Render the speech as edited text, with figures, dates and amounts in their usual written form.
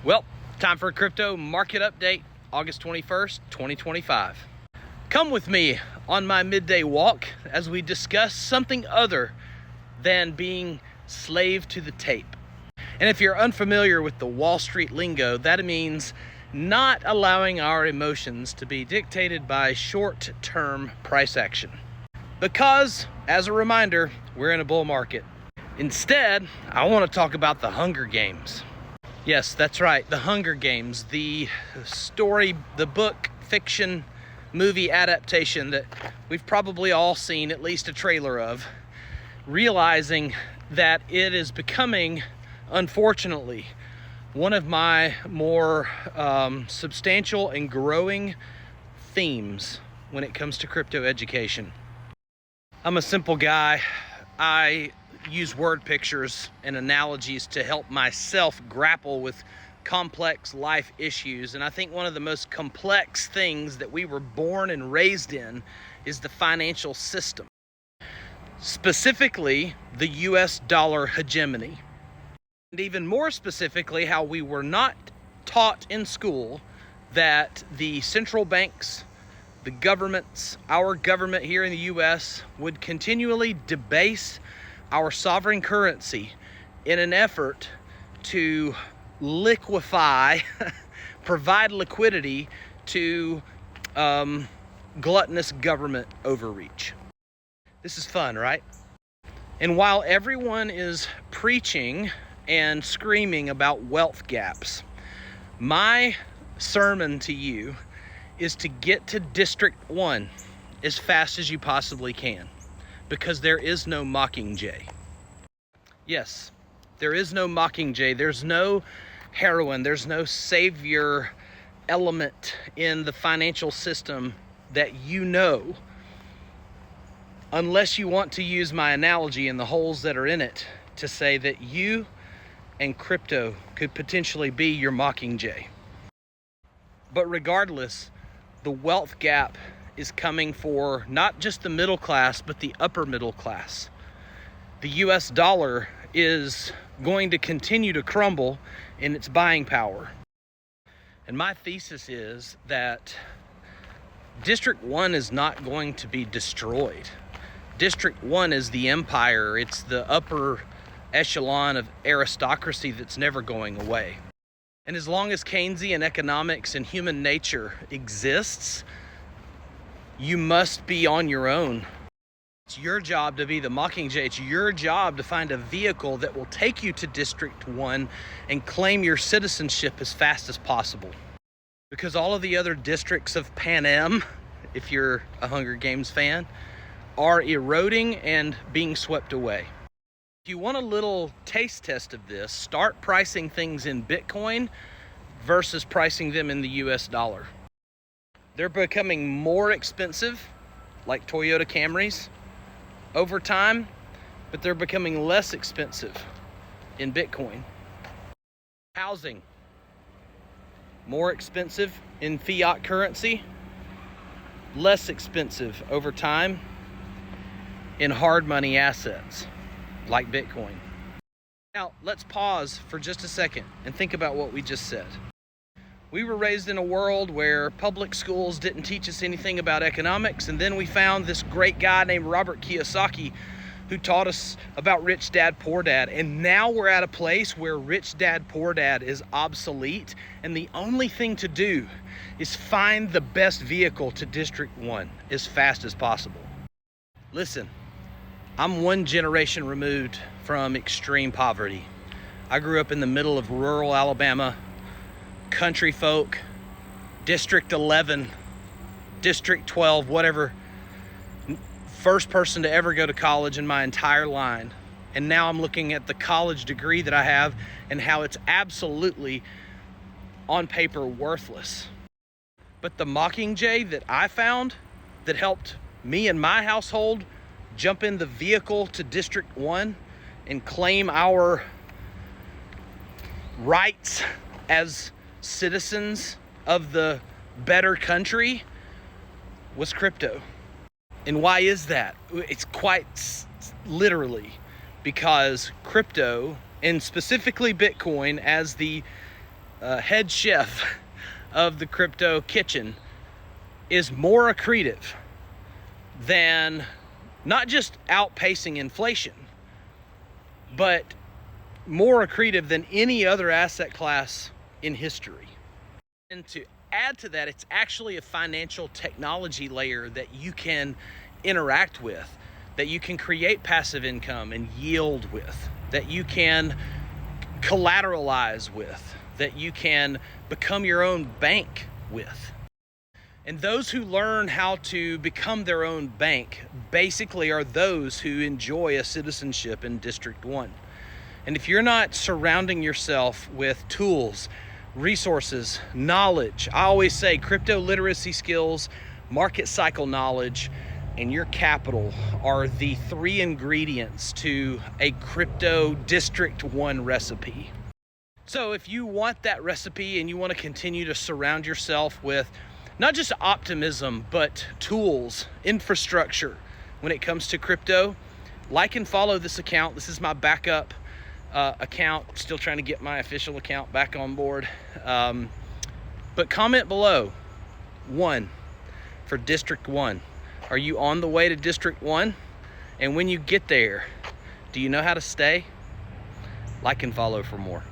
Well, time for a crypto market update, August 21st, 2025. Come with me on my midday walk as we discuss something other than being slave to the tape. And if you're unfamiliar with the Wall Street lingo, that means not allowing our emotions to be dictated by short-term price action. Because, as a reminder, we're in a bull market. Instead, I want to talk about the Hunger Games. Yes, that's right, the Hunger Games, the story, the book, fiction, movie adaptation that we've probably all seen at least a trailer of, realizing that it is becoming, unfortunately, one of my more substantial and growing themes when it comes to crypto education. I'm a simple guy. I use word pictures and analogies to help myself grapple with complex life issues. And I think one of the most complex things that we were born and raised in is the financial system, specifically the US dollar hegemony. And even more specifically, how we were not taught in school that the central banks, the governments, our government here in the US would continually debase our sovereign currency in an effort to liquefy, provide liquidity to gluttonous government overreach. This is fun, right? And while everyone is preaching and screaming about wealth gaps, my sermon to you is to get to District 1 as fast as you possibly can, because there is no Mockingjay. Yes, there is no Mockingjay. There's no heroine. There's no savior element in the financial system that you know, unless you want to use my analogy and the holes that are in it to say that you and crypto could potentially be your Mockingjay. But regardless, the wealth gap is coming for not just the middle class, but the upper middle class. The US dollar is going to continue to crumble in its buying power. And my thesis is that District 1 is not going to be destroyed. District 1 is the empire. It's the upper echelon of aristocracy that's never going away. And as long as Keynesian economics and human nature exists, you must be on your own. It's your job to be the Mockingjay. It's your job to find a vehicle that will take you to District 1 and claim your citizenship as fast as possible. Because all of the other districts of Pan Am, if you're a Hunger Games fan, are eroding and being swept away. If you want a little taste test of this, start pricing things in Bitcoin versus pricing them in the US dollar. They're becoming more expensive, like Toyota Camrys, over time, but they're becoming less expensive in Bitcoin. Housing, more expensive in fiat currency, less expensive over time in hard money assets like Bitcoin. Now, let's pause for just a second and think about what we just said. We were raised in a world where public schools didn't teach us anything about economics, and then we found this great guy named Robert Kiyosaki who taught us about Rich Dad, Poor Dad. And now we're at a place where Rich Dad, Poor Dad is obsolete, and the only thing to do is find the best vehicle to District 1 as fast as possible. Listen, I'm one generation removed from extreme poverty. I grew up in the middle of rural Alabama, country folk, District 11, District 12, whatever. First person to ever go to college in my entire line. And now I'm looking at the college degree that I have and how it's absolutely, on paper, worthless. But the Mockingjay that I found that helped me and my household jump in the vehicle to District 1 and claim our rights as citizens of the better country was crypto. And why is that? It's quite literally because crypto, and specifically Bitcoin as the head chef of the crypto kitchen is more accretive than not just outpacing inflation, but more accretive than any other asset class in history. And to add to that, it's actually a financial technology layer that you can interact with, that you can create passive income and yield with, that you can collateralize with, that you can become your own bank with. And those who learn how to become their own bank basically are those who enjoy a citizenship in District 1. And if you're not surrounding yourself with tools, resources, knowledge, I always say crypto literacy skills, market cycle knowledge, and your capital are the 3 ingredients to a crypto District 1 recipe. So if you want that recipe and you want to continue to surround yourself with not just optimism, but tools, infrastructure when it comes to crypto, like and follow this account. This is my backup account. Still trying to get my official account back on board. But comment below 1 for District 1. Are you on the way to District 1? And when you get there, do you know how to stay? Like and follow for more.